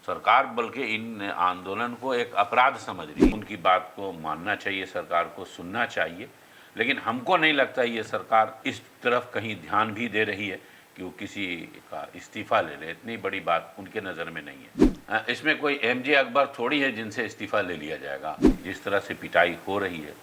सरकार बल्कि इन आंदोलन को एक अपराध समझ रही है। उनकी बात को मानना चाहिए, सरकार को सुनना चाहिए, लेकिन हमको नहीं लगता ये सरकार इस तरफ कहीं ध्यान भी दे रही है कि वो किसी का इस्तीफा ले ले। इतनी बड़ी बात उनके नज़र में नहीं है। इसमें कोई एमजे अकबर थोड़ी है जिनसे इस्तीफा ले लिया जाएगा। जिस तरह से पिटाई हो रही है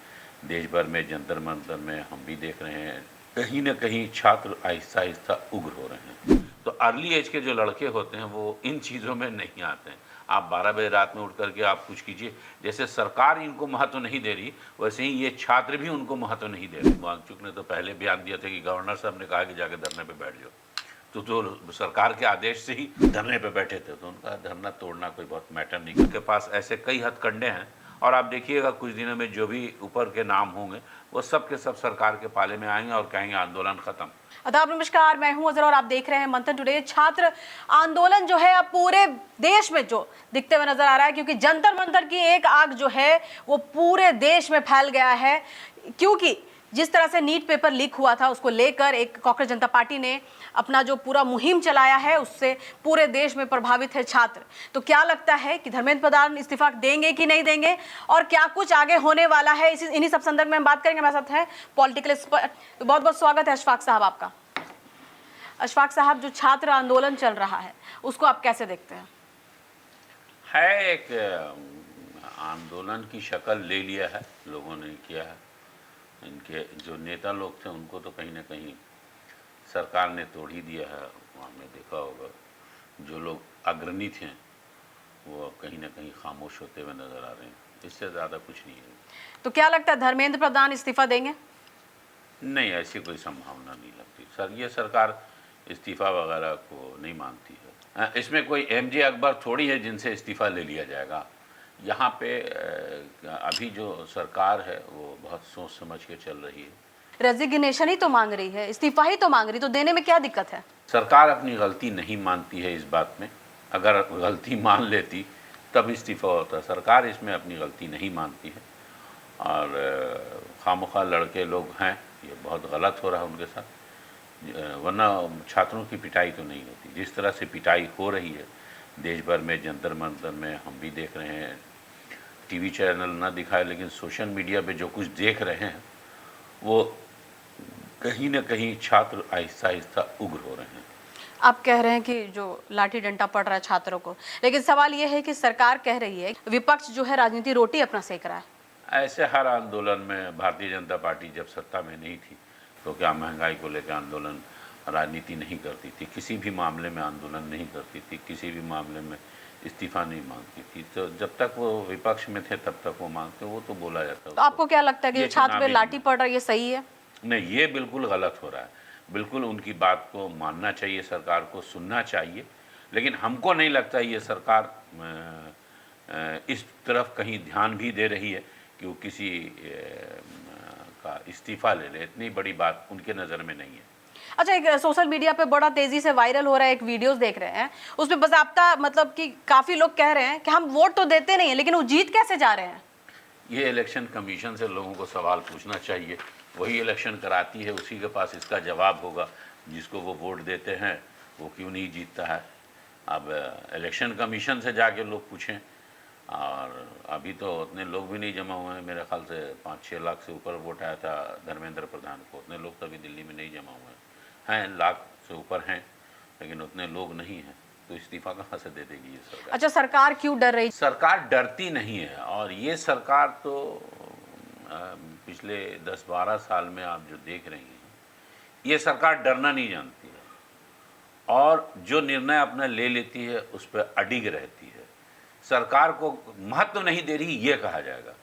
देश भर में, जंतर मंतर में हम भी देख रहे हैं, कहीं ना कहीं छात्र आहिस्ता आहिस्ता उग्र हो रहे हैं। तो अर्ली एज के जो लड़के होते हैं वो इन चीज़ों में नहीं आते हैं। आप 12 बजे रात में उठ करके आप कुछ कीजिए। जैसे सरकार इनको महत्व नहीं दे रही, वैसे ही ये छात्र भी उनको महत्व नहीं दे रहे। वांगचुक ने तो पहले बयान दिया था कि गवर्नर साहब ने कहा कि जाके धरने पे बैठ जाओ, तो जो सरकार के आदेश से ही धरने पे बैठे थे, तो उनका धरना तोड़ना कोई बहुत मैटर नहीं। उनके पास ऐसे कई हथकंडे हैं और आप देखिएगा कुछ दिनों में जो भी ऊपर के नाम होंगे वो सब के सब सरकार के पाले में आएंगे और कहेंगे आंदोलन खत्म। आदाब, नमस्कार, मैं हूं अजहर और आप देख रहे हैं मंथन टुडे। छात्र आंदोलन जो है अब पूरे देश में जो दिखते हुए नजर आ रहा है, क्योंकि जंतर मंतर की एक आग जो है वो पूरे देश में फैल गया है। क्योंकि जिस तरह से नीट पेपर लीक हुआ था उसको लेकर एक कांग्रेस जनता पार्टी ने अपना जो पूरा मुहिम चलाया है, उससे पूरे देश में प्रभावित है छात्र। तो क्या लगता है कि धर्मेंद्र प्रधान इस्तीफा देंगे कि नहीं देंगे और क्या कुछ आगे होने वाला है, इन्हीं सब संदर्भ में हम बात करेंगे। हमारे साथ है पॉलिटिकल एक्सपर्ट। तो बहुत बहुत स्वागत है अशफाक साहब आपका। अशफाक साहब, जो छात्र आंदोलन चल रहा है उसको आप कैसे देखते हैं? है एक आंदोलन की शक्ल ले लिया है, लोगों ने किया है। इनके जो नेता लोग थे उनको तो कहीं ना कहीं सरकार ने तोड़ ही दिया है। आपने देखा होगा जो लोग अग्रणी थे वो कहीं ना कहीं खामोश होते हुए नजर आ रहे हैं। इससे ज़्यादा कुछ नहीं है। तो क्या लगता है धर्मेंद्र प्रधान इस्तीफा देंगे? नहीं, ऐसी कोई संभावना नहीं लगती सर। ये सरकार इस्तीफा वगैरह को नहीं मानती है। इसमें कोई एमजे अकबर थोड़ी है जिनसे इस्तीफा ले लिया जाएगा। यहाँ पे अभी जो सरकार है वो बहुत सोच समझ के चल रही है। रेजिग्नेशन ही तो मांग रही है, इस्तीफा ही तो मांग रही, तो देने में क्या दिक्कत है? सरकार अपनी गलती नहीं मानती है इस बात में। अगर गलती मान लेती तब इस्तीफा होता। सरकार इसमें अपनी गलती नहीं मानती है और खामखा लड़के लोग हैं, ये बहुत गलत हो रहा है उनके साथ। वरना छात्रों की पिटाई तो नहीं होती। जिस तरह से पिटाई हो रही है देश भर में, जंतर मंतर में हम भी देख रहे हैं। टीवी चैनल ना दिखाए लेकिन सोशल मीडिया पे जो कुछ देख रहे हैं वो कहीं ना कहीं छात्र आहिस्ता आहिस्ता उग्र हो रहे हैं। आप कह रहे हैं कि जो लाठी डंडा पड़ रहा है छात्रों को, लेकिन सवाल ये है कि सरकार कह रही है विपक्ष जो है राजनीति रोटी अपना सेक रहा है। ऐसे हर आंदोलन में भारतीय जनता पार्टी जब सत्ता में नहीं थी तो क्या महंगाई को लेकर आंदोलन राजनीति नहीं करती थी, किसी भी मामले में आंदोलन नहीं करती थी, किसी भी मामले में इस्तीफा नहीं मांगती थी। तो जब तक वो विपक्ष में थे तब तक वो मांगते, वो तो बोला जाता। तो आपको क्या लगता है कि छात्र पे लाठी पड़ रहा है, ये सही है? नहीं, ये बिल्कुल गलत हो रहा है। बिल्कुल उनकी बात को मानना चाहिए, सरकार को सुनना चाहिए, लेकिन हमको नहीं लगता ये सरकार इस तरफ कहीं ध्यान भी दे रही है कि वो किसी का इस्तीफा ले ले। इतनी बड़ी बात उनके नज़र में नहीं है। अच्छा, एक सोशल मीडिया पे बड़ा तेजी से वायरल हो रहा है, एक वीडियोस देख रहे हैं, उसमें बाकायदा मतलब कि काफी लोग कह रहे हैं कि हम वोट तो देते नहीं है लेकिन वो जीत कैसे जा रहे हैं? ये इलेक्शन कमीशन से लोगों को सवाल पूछना चाहिए। वही इलेक्शन कराती है, उसी के पास इसका जवाब होगा। जिसको वो वोट देते हैं वो क्यों नहीं जीतता है। अब इलेक्शन कमीशन से जाके लोग पूछें। और अभी तो उतने लोग भी नहीं जमा हुए हैं। मेरे ख्याल से 5-6 लाख से ऊपर वोट आया था धर्मेंद्र प्रधान को। उतने लोग तो अभी दिल्ली में नहीं जमा हुए हैं। लाख से ऊपर हैं लेकिन उतने लोग नहीं हैं, तो इस्तीफा कहाँ से दे देगी ये सरकार? अच्छा, सरकार क्यों डर रही? सरकार डरती नहीं है। और ये सरकार तो पिछले 10-12 साल में आप जो देख रही हैं, ये सरकार डरना नहीं जानती है और जो निर्णय अपना ले लेती है उस पर अडिग रहती है। सरकार को महत्व नहीं दे रही ये कहा जाएगा।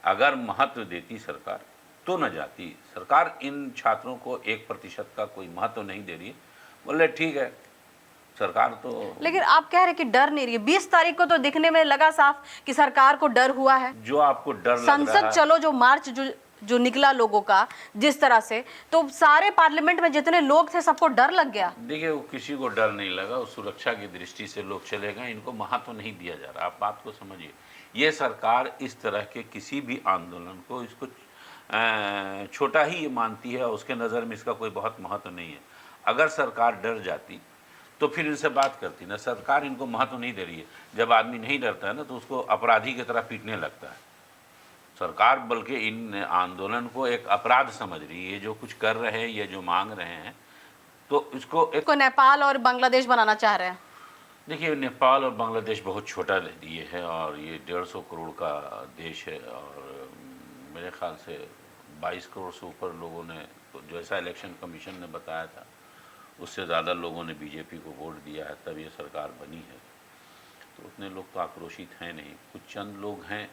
अगर महत्व देती सरकार तो न जाती। सरकार इन छात्रों को 1% का कोई महत्व नहीं दे रही है, बोले ठीक है सरकार तो। लेकिन आप कह रहे हैं कि डर नहीं रही है। 20 तारीख को तो दिखने में लगा साफ कि सरकार को डर हुआ है। जो आपको डर लग रहा है, संसद चलो जो मार्च जो निकला लोगों का जिस तरह से, तो सारे पार्लियामेंट में जितने लोग थे सबको डर लग गया। देखिए, वो किसी को डर नहीं लगा। उस सुरक्षा की दृष्टि से लोग चले गए। इनको महत्व नहीं दिया जा रहा। आप बात को समझिए। ये सरकार इस तरह के किसी भी आंदोलन को इसको छोटा ही ये मानती है। उसके नज़र में इसका कोई बहुत महत्व नहीं है। अगर सरकार डर जाती तो फिर इनसे बात करती ना। सरकार इनको महत्व नहीं दे रही है। जब आदमी नहीं डरता है ना तो उसको अपराधी की तरह पीटने लगता है सरकार, बल्कि इन आंदोलन को एक अपराध समझ रही है। ये जो कुछ कर रहे हैं, ये जो मांग रहे हैं, तो इसको एक को नेपाल और बांग्लादेश बनाना चाह रहे हैं। देखिए, नेपाल और बांग्लादेश बहुत छोटा ये है और ये 150 करोड़ का देश है और मेरे ख्याल से 22 करोड़ से ऊपर लोगों ने, तो जैसा इलेक्शन कमीशन ने बताया था उससे ज़्यादा लोगों ने बीजेपी को वोट दिया है, तब ये सरकार बनी है। तो उतने लोग तो आक्रोशित हैं नहीं, कुछ चंद लोग हैं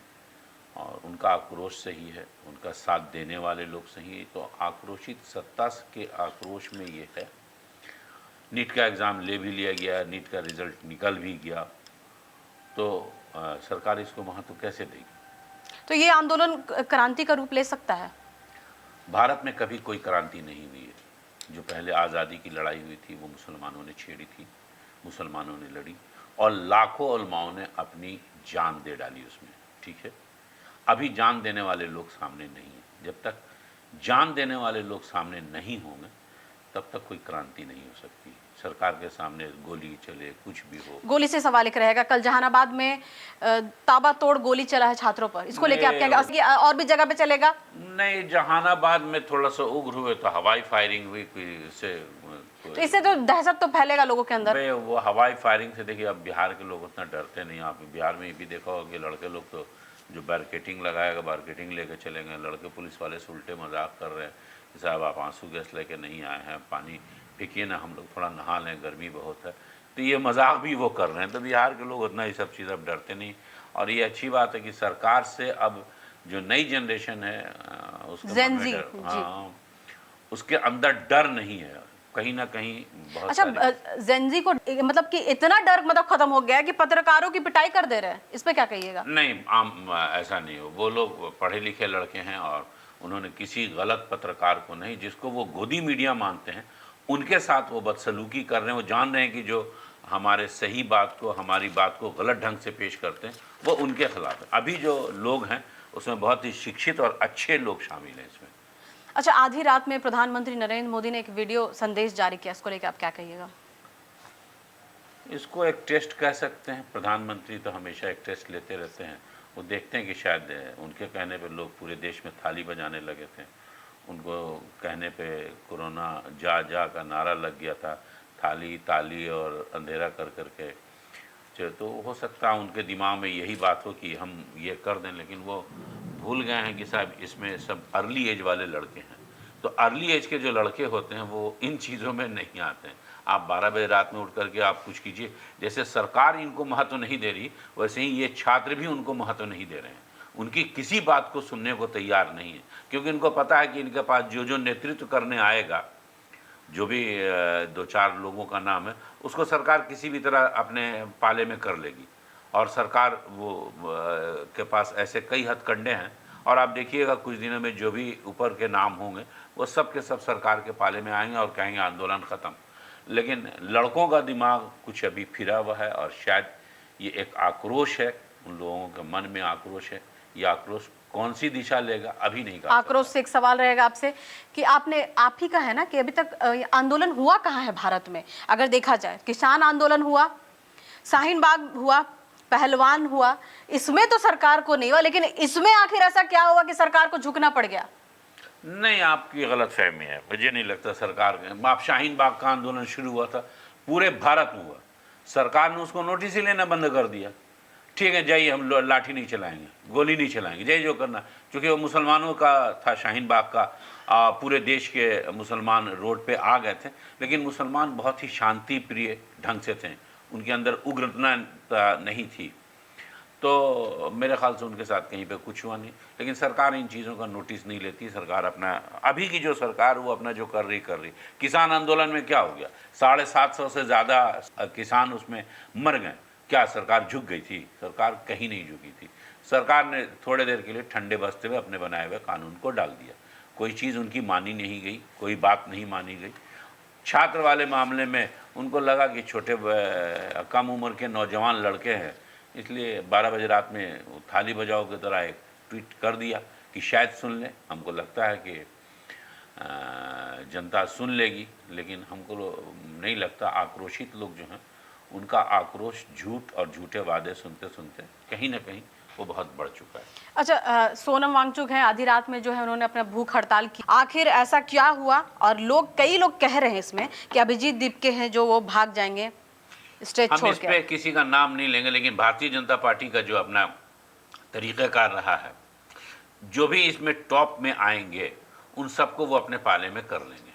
और उनका आक्रोश सही है, उनका साथ देने वाले लोग सही है। तो आक्रोशित सत्ता के आक्रोश में ये है। नीट का एग्ज़ाम ले भी लिया गया, नीट का रिज़ल्ट निकल भी गया, तो सरकार इसको महत्व कैसे देगी? तो ये आंदोलन क्रांति का रूप ले सकता है? भारत में कभी कोई क्रांति नहीं हुई है। जो पहले आज़ादी की लड़ाई हुई थी वो मुसलमानों ने छेड़ी थी, मुसलमानों ने लड़ी और लाखों उलमाओं ने अपनी जान दे डाली उसमें, ठीक है। अभी जान देने वाले लोग सामने नहीं हैं। जब तक जान देने वाले लोग सामने नहीं होंगे तब तक कोई क्रांति नहीं हो सकती। सरकार के सामने गोली चले, कुछ भी हो। गोली से सवाल एक रहेगा, कल जहानाबाद में ताबड़तोड़ गोली चला है छात्रों पर, इसको लेके आप क्या, और भी जगह पे चलेगा? नहीं, जहानाबाद में थोड़ा सा उग्र हुए तो हवाई फायरिंग हुई, तो इससे तो दहशत तो फैलेगा लोगों के अंदर। वो हवाई फायरिंग से देखिए, अब बिहार के लोग उतना डरते नहीं। आप बिहार में ये भी देखा होगा कि लड़के लोग तो जो बैरिकेटिंग लगाएगा, बैरिकेटिंग लेके चलेंगे। लड़के पुलिस वाले से उल्टे मजाक कर रहे हैं कि साहब आप आंसू गैस लेके नहीं आए हैं, पानी फेंकिए ना, हम लोग थोड़ा नहा लें, गर्मी बहुत है। तो ये मजाक भी वो कर रहे हैं। तो बिहार के लोग उतना ये सब चीज़ अब डरते नहीं। और ये अच्छी बात है कि सरकार से अब जो नई जनरेशन है उसके उसके अंदर डर नहीं है कहीं ना कहीं। बहुत अच्छा, जेनजी को मतलब कि इतना डर मतलब खत्म हो गया है कि पत्रकारों की पिटाई कर दे रहे हैं, इस पे क्या कहिएगा? नहीं, ऐसा नहीं हो। वो लोग पढ़े लिखे लड़के हैं और उन्होंने किसी गलत पत्रकार को नहीं, जिसको वो गोदी मीडिया मानते हैं, उनके साथ वो बदसलूकी कर रहे हैं। वो जान रहे हैं कि जो हमारे सही बात को, हमारी बात को गलत ढंग से पेश करते हैं, वो उनके खिलाफ है। अभी जो लोग हैं उसमें बहुत ही शिक्षित और अच्छे लोग शामिल हैं इसमें। अच्छा, आधी रात में प्रधानमंत्री नरेंद्र मोदी ने एक वीडियो संदेश जारी किया, इसको लेकर आप क्या कहिएगा? इसको एक टेस्ट कह सकते हैं। प्रधानमंत्री तो हमेशा एक टेस्ट लेते रहते हैं। वो देखते हैं कि शायद उनके कहने पे लोग पूरे देश में थाली बजाने लगे थे, उनको कहने पे कोरोना जा जा का नारा लग गया था, थाली ताली और अंधेरा कर करके। तो हो सकता है उनके दिमाग में यही बात हो कि हम ये कर दें, लेकिन वो भूल गए हैं कि साहब इसमें सब अर्ली एज वाले लड़के हैं। तो अर्ली एज के जो लड़के होते हैं वो इन चीज़ों में नहीं आते हैं। आप 12 बजे रात में उठ करके आप कुछ कीजिए। जैसे सरकार इनको महत्व नहीं दे रही, वैसे ही ये छात्र भी उनको महत्व नहीं दे रहे हैं। उनकी किसी बात को सुनने को तैयार नहीं है, क्योंकि इनको पता है कि इनके पास जो नेतृत्व करने आएगा, जो भी 2-4 लोगों का नाम है, उसको सरकार किसी भी तरह अपने पाले में कर लेगी। और सरकार के पास ऐसे कई हथकंडे हैं। और आप देखिएगा कुछ दिनों में जो भी ऊपर के नाम होंगे वो सब के सब सरकार के पाले में आएंगे और कहेंगे आंदोलन ख़त्म। लेकिन लड़कों का दिमाग कुछ अभी फिरा हुआ है और शायद ये एक आक्रोश है, उन लोगों के मन में आक्रोश है। ये आक्रोश कौन सी दिशा लेगा अभी नहीं कहा। आक्रोश से एक सवाल रहेगा आपसे कि आप ही का है ना कि अभी तक आंदोलन हुआ कहाँ है भारत में? अगर देखा जाए, किसान आंदोलन हुआ, शाहीन बाग हुआ, पहलवान हुआ, इसमें तो सरकार को नहीं हुआ, लेकिन इसमें आखिर ऐसा क्या हुआ कि सरकार को झुकना पड़ गया? नहीं, आपकी गलत फहमी है। मुझे नहीं लगता सरकार के। आप शाहीन बाग का आंदोलन शुरू हुआ था, पूरे भारत में हुआ, सरकार ने उसको नोटिस ही लेना बंद कर दिया। ठीक है, जाइए, हम लाठी नहीं चलाएंगे, गोली नहीं चलाएंगे, जाइए जो करना। क्योंकि वो मुसलमानों का था शाहीन बाग का, पूरे देश के मुसलमान रोड पे आ गए थे। लेकिन मुसलमान बहुत ही शांति प्रिय ढंग से थे, उनके अंदर उग्रता नहीं थी। तो मेरे ख्याल से उनके साथ कहीं पे कुछ हुआ नहीं। लेकिन सरकार इन चीज़ों का नोटिस नहीं लेती। सरकार अपना, अभी की जो सरकार वो अपना जो कर रही। किसान आंदोलन में क्या हो गया? 750 से ज़्यादा किसान उसमें मर गए। क्या सरकार झुक गई थी? सरकार कहीं नहीं झुकी थी। सरकार ने थोड़े देर के लिए ठंडे बसते हुए अपने बनाए हुए कानून को डाल दिया। कोई चीज़ उनकी मानी नहीं गई, कोई बात नहीं मानी गई। छात्र वाले मामले में उनको लगा कि छोटे कम उम्र के नौजवान लड़के हैं, इसलिए 12 बजे रात में थाली बजाओ की तरह एक ट्वीट कर दिया कि शायद सुन लें। हमको लगता है कि जनता सुन लेगी, लेकिन हमको नहीं लगता। आक्रोशित लोग जो हैं उनका आक्रोश झूठ और झूठे वादे सुनते सुनते कहीं ना कहीं वो बहुत बढ़ चुका है। अच्छा, सोनम वांगचुक हैं, आधी रात में जो है उन्होंने अपना भूख हड़ताल की। आखिर ऐसा क्या हुआ? और कई लोग कह रहे हैं इसमें कि अभिजीत दीपके हैं जो वो भाग जाएंगे स्टेज हम छोड़ इस के। पे किसी का नाम नहीं लेंगे, लेकिन भारतीय जनता पार्टी का जो अपना तरीक़ाकार रहा है, जो भी इसमें टॉप में आएंगे उन सबको वो अपने पाले में कर लेंगे,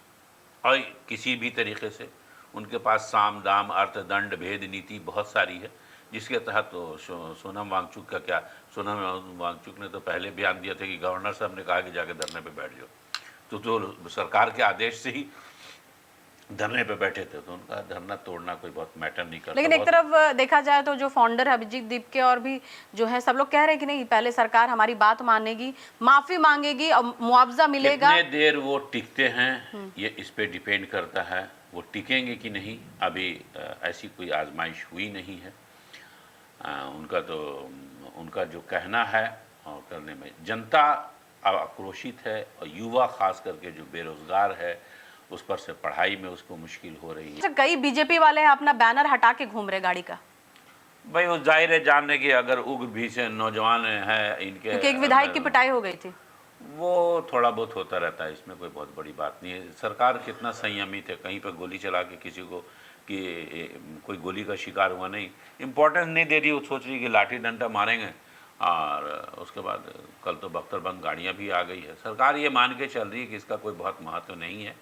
और किसी भी तरीके से उनके पास साम दाम अर्थ दंड भेद नीति बहुत सारी है, जिसके तहत तो सोनम वांगचुक का क्या, सोनम वांगचुक ने तो पहले बयान दिया था कि गवर्नर साहब ने कहा कि जाके धरने पे बैठ जाओ, तो सरकार के आदेश से ही धरने पे बैठे थे, तो उनका धरना तोड़ना कोई बहुत मैटर नहीं करता। लेकिन एक तरफ देखा जाए तो जो फाउंडर है अभिजीत दीपके और भी जो है सब लोग कह रहे हैं कि नहीं, पहले सरकार हमारी बात मानेगी, माफी मांगेगी और मुआवजा मिलेगा। कितने देर वो टिकते हैं ये इस पे डिपेंड करता है, वो टिकेंगे कि नहीं। अभी ऐसी कोई आजमाइश हुई नहीं है। उनका जो कहना है और करने में जनता आक्रोशित है, और युवा खास करके जो बेरोजगार है उस पर से पढ़ाई में उसको मुश्किल हो रही है। अच्छा, कई बीजेपी वाले हैं अपना बैनर हटा के घूम रहे गाड़ी का। भाई वो जाहिर है, जानने की अगर उग्र भी से नौजवान है इनके, क्योंकि एक विधायक की पिटाई हो गई थी। वो थोड़ा बहुत होता रहता है, इसमें कोई बहुत बड़ी बात नहीं है। सरकार कितना संयमित है, कहीं पर गोली चला के किसी को कि कोई गोली का शिकार हुआ नहीं, इम्पोर्टेंस नहीं दे रही। वो सोच रही कि लाठी डंडा मारेंगे, और उसके बाद कल तो बख्तरबंद गाड़ियाँ भी आ गई है। सरकार ये मान के चल रही है कि इसका कोई बहुत महत्व नहीं है।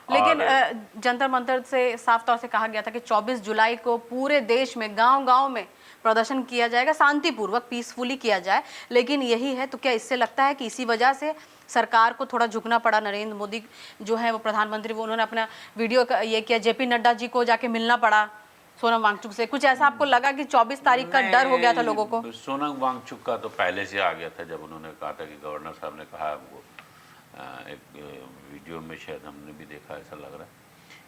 लेकिन जंतर मंतर से साफ तौर से कहा गया था कि 24 जुलाई को पूरे देश में गांव-गांव में प्रदर्शन किया जाएगा, शांतिपूर्वक पीसफुली किया जाए, लेकिन यही है तो क्या इससे लगता है कि इसी वजह से सरकार को थोड़ा झुकना पड़ा? नरेंद्र मोदी जो है वो प्रधानमंत्री, वो उन्होंने अपना वीडियो ये किया, जेपी नड्डा जी को जाके मिलना पड़ा सोनम वांगचुक से। कुछ ऐसा आपको लगा कि 24 तारीख का डर हो गया था लोगों को? सोनम वांगचुक का तो पहले से आ गया था, जब उन्होंने कहा था कि गवर्नर साहब ने कहा, वो एक वीडियो में शायद हमने भी देखा, ऐसा लग रहा है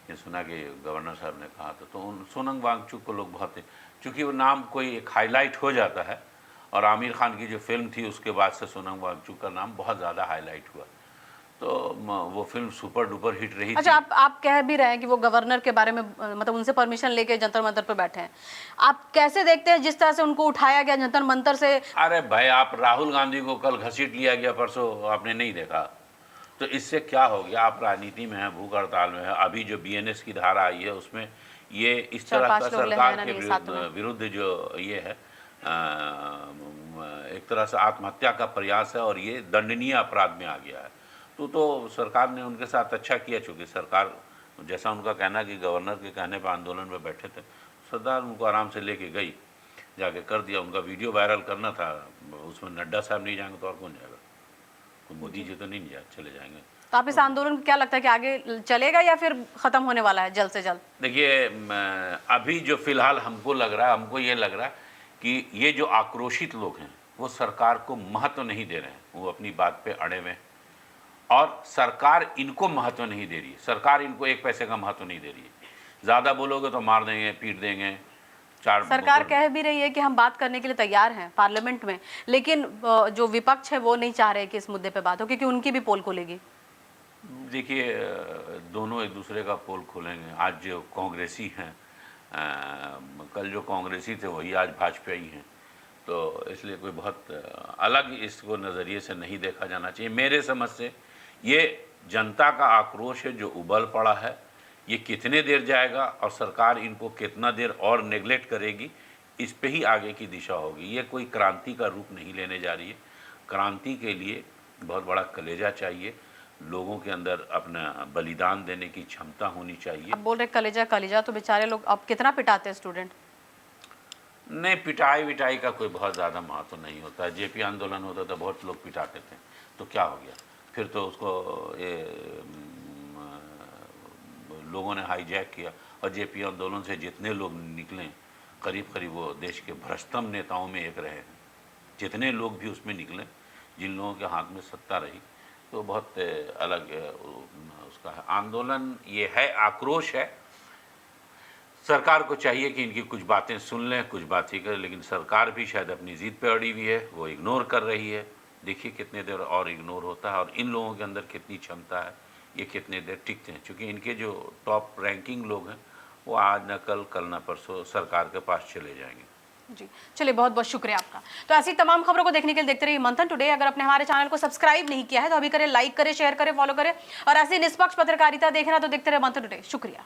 ये सुना कि गवर्नर साहब ने कहा था। तो उन सोनम वांगचुक को लोग बहुत, चूँकि वो नाम कोई एक हाईलाइट हो जाता है, और आमिर खान की जो फिल्म थी उसके बाद से सोनम वांगचुक का नाम बहुत ज़्यादा हाईलाइट हुआ, तो वो फिल्म सुपर डुपर हिट रही। अच्छा, आप कह भी रहे हैं कि वो गवर्नर के बारे में मतलब उनसे परमिशन लेके जंतर मंतर पे बैठे हैं, आप कैसे देखते हैं जिस तरह से उनको उठाया गया जंतर मंतर से? अरे भाई, आप राहुल गांधी को कल घसीट लिया गया, परसों आपने नहीं देखा, तो इससे क्या हो गया? आप राजनीति में है, भूख हड़ताल में है। अभी जो बीएनएस की धारा आई है उसमें ये इस तरह का सरकार के विरुद्ध जो ये है, एक तरह से आत्महत्या का प्रयास है, और ये दंडनीय अपराध में आ गया है। तो सरकार ने उनके साथ अच्छा किया, चूँकि सरकार, जैसा उनका कहना कि गवर्नर के कहने पर आंदोलन में बैठे थे, सरकार उनको आराम से लेके गई, जाके कर दिया। उनका वीडियो वायरल करना था, उसमें नड्डा साहब नहीं जाएंगे तो और कौन जाएगा? तो मोदी जी तो नहीं चले जाएंगे। तो आप इस आंदोलन क्या लगता है कि आगे चलेगा या फिर खत्म होने वाला है जल्द से जल्द? देखिए, अभी जो फिलहाल हमको ये लग रहा है कि ये जो आक्रोशित लोग हैं वो सरकार को महत्व नहीं दे रहे हैं, वो अपनी बात पे अड़े हुए हैं, और सरकार इनको महत्व नहीं दे रही है। सरकार इनको एक पैसे का महत्व नहीं दे रही है। ज़्यादा बोलोगे तो मार देंगे, पीट देंगे। सरकार कह भी रही है कि हम बात करने के लिए तैयार हैं पार्लियामेंट में, लेकिन जो विपक्ष है वो नहीं चाह रहे कि इस मुद्दे पे बात हो, क्योंकि उनकी भी पोल खुलेगी। देखिए, दोनों एक दूसरे का पोल खोलेंगे। आज जो कांग्रेसी हैं, कल जो कांग्रेसी थे वही आज भाजपाई हैं, तो इसलिए कोई बहुत अलग इसको नज़रिए से नहीं देखा जाना चाहिए। मेरे समझ से ये जनता का आक्रोश है जो उबल पड़ा है, ये कितने देर जाएगा और सरकार इनको कितना देर और नेगलेक्ट करेगी, इस पे ही आगे की दिशा होगी। ये कोई क्रांति का रूप नहीं लेने जा रही है। क्रांति के लिए बहुत बड़ा कलेजा चाहिए, लोगों के अंदर अपना बलिदान देने की क्षमता होनी चाहिए। अब बोल रहे कलेजा, तो बेचारे लोग अब कितना पिटाते हैं स्टूडेंट? नहीं, पिटाई विटाई का कोई बहुत ज़्यादा महत्व नहीं होता। जेपी आंदोलन होता था, बहुत लोग पिटाते थे, तो क्या हो गया? फिर तो उसको लोगों ने हाईजैक किया, और जेपी आंदोलन से जितने लोग निकले, करीब करीब वो देश के भ्रष्टतम नेताओं में एक रहे हैं। जितने लोग भी उसमें निकले, जिन लोगों के हाथ में सत्ता रही, तो बहुत अलग उसका है आंदोलन। ये है, आक्रोश है। सरकार को चाहिए कि इनकी कुछ बातें सुन लें, कुछ बातें करें, लेकिन सरकार भी शायद अपनी ज़िद पे अड़ी हुई है, वो इग्नोर कर रही है। देखिए कितने देर और इग्नोर होता है, और इन लोगों के अंदर कितनी क्षमता है ये कितने देर टिकते हैं, क्योंकि इनके जो टॉप रैंकिंग लोग हैं वो आज न कल न परसों सरकार के पास चले जाएंगे। जी चलिए, बहुत बहुत शुक्रिया आपका। तो ऐसी तमाम खबरों को देखने के लिए देखते रहिए मंथन टुडे। अगर आपने हमारे चैनल को सब्सक्राइब नहीं किया है तो अभी करें, लाइक करें, शेयर करें, फॉलो करें, और ऐसी निष्पक्ष पत्रकारिता देखना तो देखते रहे मंथन टुडे। शुक्रिया।